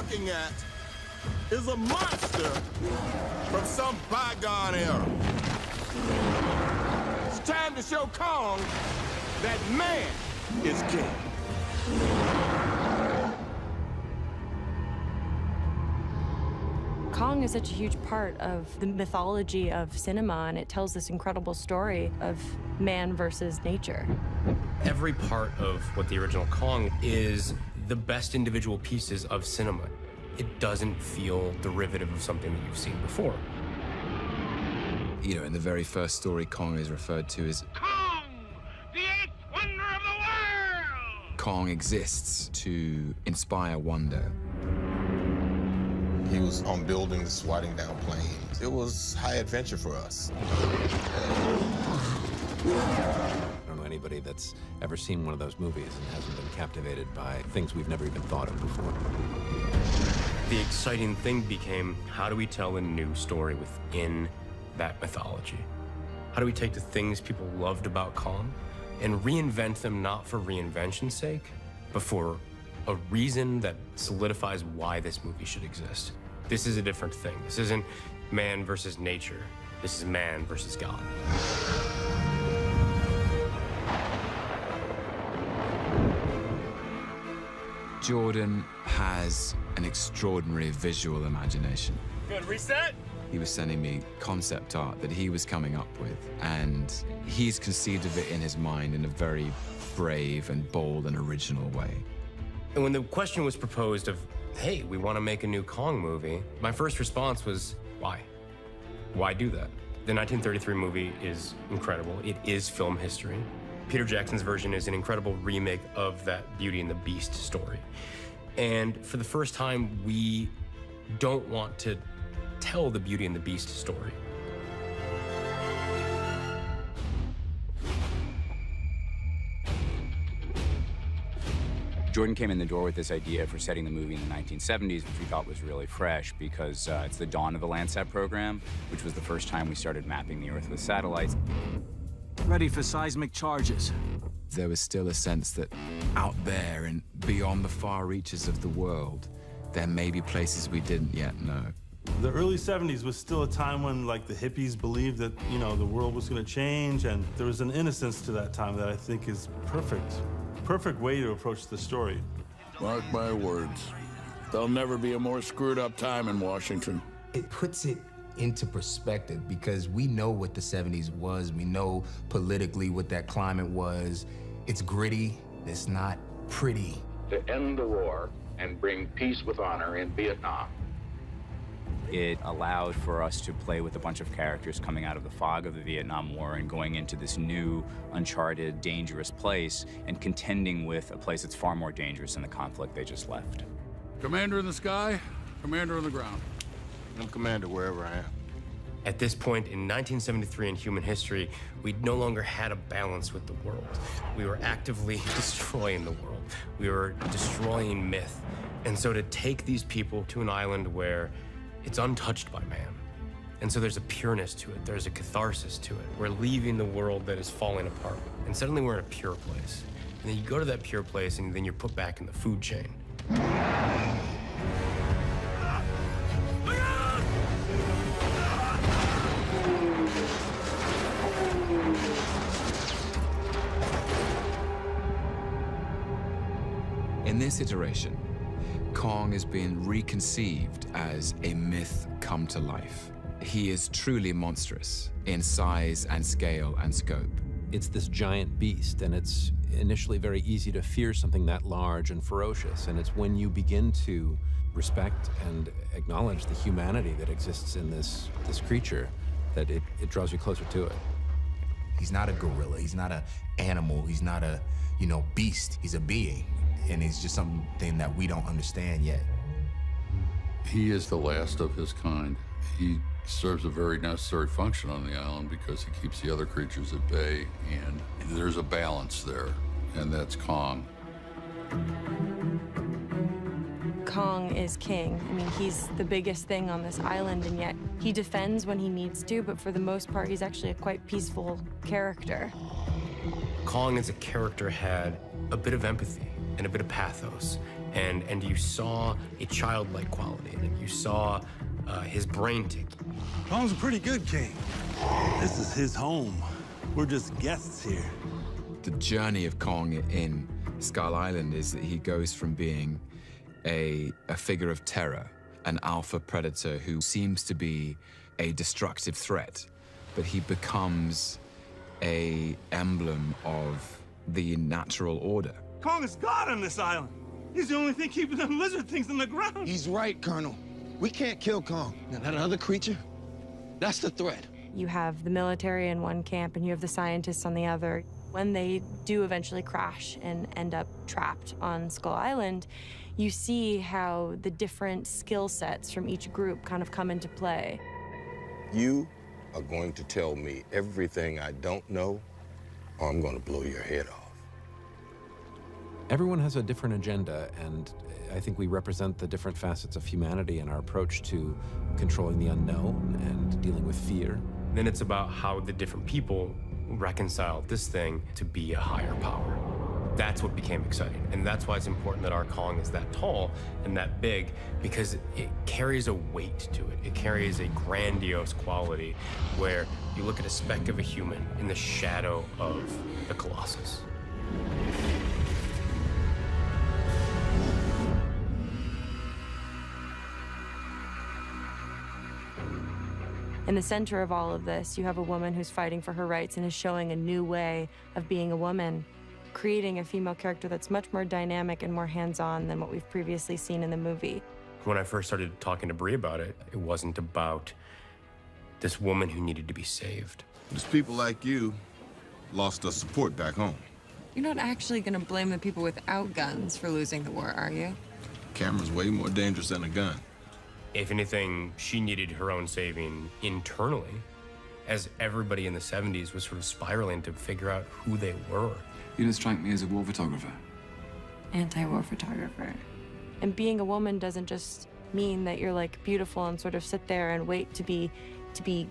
looking at is a monster from some bygone era. It's time to show Kong that man is king. Kong is such a huge part of the mythology of cinema, and it tells this incredible story of man versus nature. Every part of what the original Kong is the best individual pieces of cinema. It doesn't feel derivative of something that you've seen before. You know, in the very first story, Kong is referred to as Kong, the eighth wonder of the world! Kong exists to inspire wonder. He was on buildings, swatting down planes. It was high adventure for us. I don't know anybody that's ever seen one of those movies and hasn't been captivated by things we've never even thought of before. The exciting thing became, how do we tell a new story within that mythology? How do we take the things people loved about Kong and reinvent them, not for reinvention's sake, but for a reason that solidifies why this movie should exist? This is a different thing. This isn't man versus nature. This is man versus God. Jordan has an extraordinary visual imagination. Good, reset? He was sending me concept art that he was coming up with, and he's conceived of it in his mind in a very brave and bold and original way. And when the question was proposed of, hey, we want to make a new Kong movie, my first response was, why? Why do that? The 1933 movie is incredible. It is film history. Peter Jackson's version is an incredible remake of that Beauty and the Beast story. And for the first time, we don't want to tell the Beauty and the Beast story. Jordan came in the door with this idea for setting the movie in the 1970s, which we thought was really fresh because it's the dawn of the Landsat program, which was the first time we started mapping the Earth with satellites. Ready for seismic charges. There was still a sense that out there and beyond the far reaches of the world, there may be places we didn't yet know. The early 70s was still a time when, like, the hippies believed that, you know, the world was going to change, and there was an innocence to that time that I think is perfect. Perfect way to approach the story. Mark my words. There'll never be a more screwed up time in Washington. It puts it into perspective because we know what the 70s was. We know politically what that climate was. It's gritty. It's not pretty. To end the war and bring peace with honor in Vietnam. It allowed for us to play with a bunch of characters coming out of the fog of the Vietnam War and going into this new, uncharted, dangerous place and contending with a place that's far more dangerous than the conflict they just left. Commander in the sky, commander on the ground. I'm commander wherever I am. At this point in 1973 in human history, we no longer had a balance with the world. We were actively destroying the world. We were destroying myth. And so to take these people to an island where it's untouched by man. And so there's a pureness to it. There's a catharsis to it. We're leaving the world that is falling apart. And suddenly we're in a pure place. And then you go to that pure place and then you're put back in the food chain. In this iteration, Kong is being reconceived as a myth come to life. He is truly monstrous in size and scale and scope. It's this giant beast, and it's initially very easy to fear something that large and ferocious. And it's when you begin to respect and acknowledge the humanity that exists in this creature that it draws you closer to it. He's not a gorilla. He's not an animal. He's not a, beast. He's a being. And it's just something that we don't understand yet. He is the last of his kind. He serves a very necessary function on the island because he keeps the other creatures at bay, and there's a balance there, and that's Kong. Kong is king. I mean, he's the biggest thing on this island, and yet he defends when he needs to, but for the most part, he's actually a quite peaceful character. Kong as a character had a bit of empathy and a bit of pathos And you saw a childlike quality in it. You saw his brain ticking. Kong's a pretty good king. This is his home. We're just guests here. The journey of Kong in Skull Island is that he goes from being a figure of terror, an alpha predator who seems to be a destructive threat, but he becomes an emblem of the natural order. Kong is God on this island. He's the only thing keeping them lizard things on the ground. He's right, Colonel. We can't kill Kong. Now, that other creature, that's the threat. You have the military in one camp and you have the scientists on the other. When they do eventually crash and end up trapped on Skull Island, you see how the different skill sets from each group kind of come into play. You are going to tell me everything I don't know, or I'm going to blow your head off. Everyone has a different agenda, and I think we represent the different facets of humanity in our approach to controlling the unknown and dealing with fear. Then it's about how the different people reconcile this thing to be a higher power. That's what became exciting. And that's why it's important that our Kong is that tall and that big, because it carries a weight to it. It carries a grandiose quality where you look at a speck of a human in the shadow of the Colossus. In the center of all of this, you have a woman who's fighting for her rights and is showing a new way of being a woman, creating a female character that's much more dynamic and more hands-on than what we've previously seen in the movie. When I first started talking to Brie about it, it wasn't about this woman who needed to be saved. There's people like you lost us support back home. You're not actually going to blame the people without guns for losing the war, are you? Camera's way more dangerous than a gun. If anything, she needed her own saving internally, as everybody in the 70s was sort of spiraling to figure out who they were. You don't strike me as a war photographer. Anti-war photographer. And being a woman doesn't just mean that you're like beautiful and sort of sit there and wait to be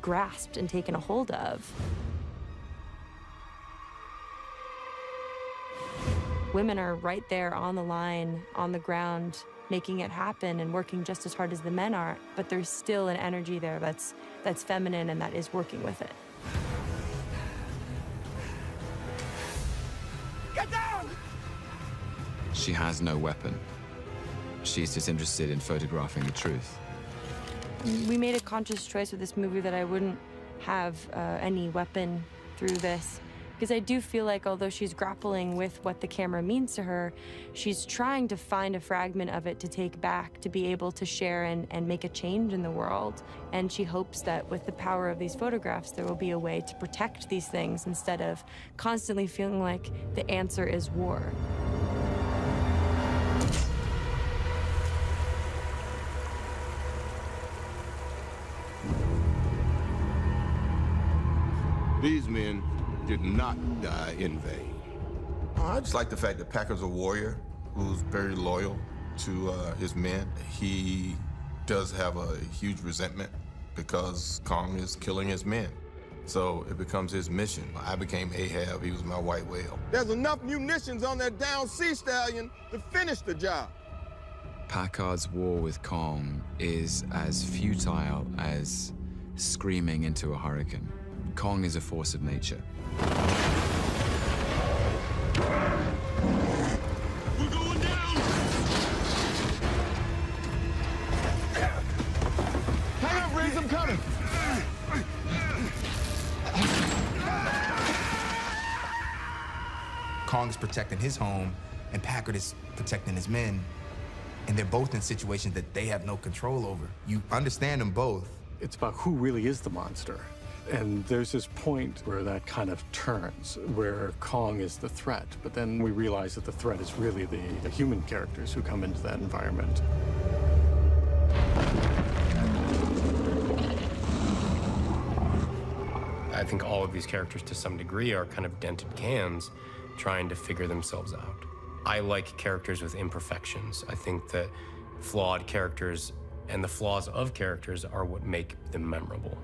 grasped and taken a hold of. Women are right there on the line, on the ground, making it happen and working just as hard as the men are, but there's still an energy there that's feminine and that is working with it. Get down! She has no weapon. She's just interested in photographing the truth. We made a conscious choice with this movie that I wouldn't have any weapon through this, because I do feel like although she's grappling with what the camera means to her, she's trying to find a fragment of it to take back, to be able to share and make a change in the world. And she hopes that with the power of these photographs, there will be a way to protect these things instead of constantly feeling like the answer is war. These men did not die in vain. I just like the fact that Packer's a warrior who's very loyal to his men. He does have a huge resentment because Kong is killing his men. So it becomes his mission. I became Ahab, he was my white whale. There's enough munitions on that down sea stallion to finish the job. Packard's war with Kong is as futile as screaming into a hurricane. Kong is a force of nature. We're going down! Hang on, Reeves, I'm coming. Kong is protecting his home, and Packard is protecting his men. And they're both in situations that they have no control over. You understand them both. It's about who really is the monster. And there's this point where that kind of turns, where Kong is the threat, but then we realize that the threat is really the human characters who come into that environment. I think all of these characters, to some degree, are kind of dented cans trying to figure themselves out. I like characters with imperfections. I think that flawed characters and the flaws of characters are what make them memorable.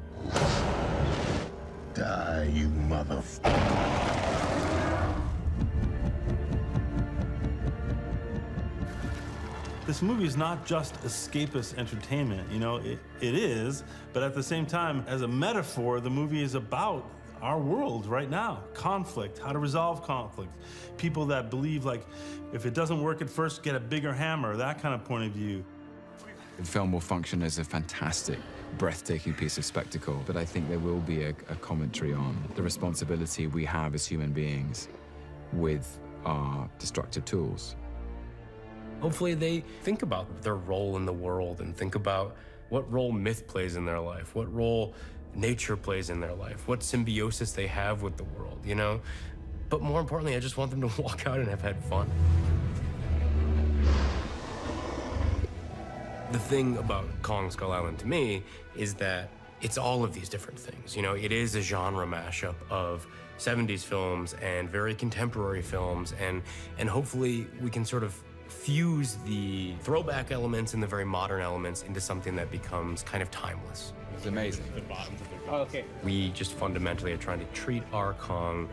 Die, you motherfucker. This movie is not just escapist entertainment, you know, it is, but at the same time, as a metaphor, the movie is about our world right now. Conflict, how to resolve conflict. People that believe, like, if it doesn't work at first, get a bigger hammer, that kind of point of view. The film will function as a fantastic, breathtaking piece of spectacle, but I think there will be a commentary on the responsibility we have as human beings with our destructive tools. Hopefully they think about their role in the world and think about what role myth plays in their life, what role nature plays in their life, what symbiosis they have with the world, you know? But more importantly, I just want them to walk out and have had fun. The thing about Kong Skull Island to me is that it's all of these different things. You know, it is a genre mashup of 70s films and very contemporary films, and hopefully we can sort of fuse the throwback elements and the very modern elements into something that becomes kind of timeless. It's amazing. Okay. We just fundamentally are trying to treat our Kong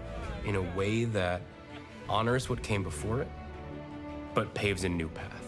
in a way that honors what came before it, but paves a new path.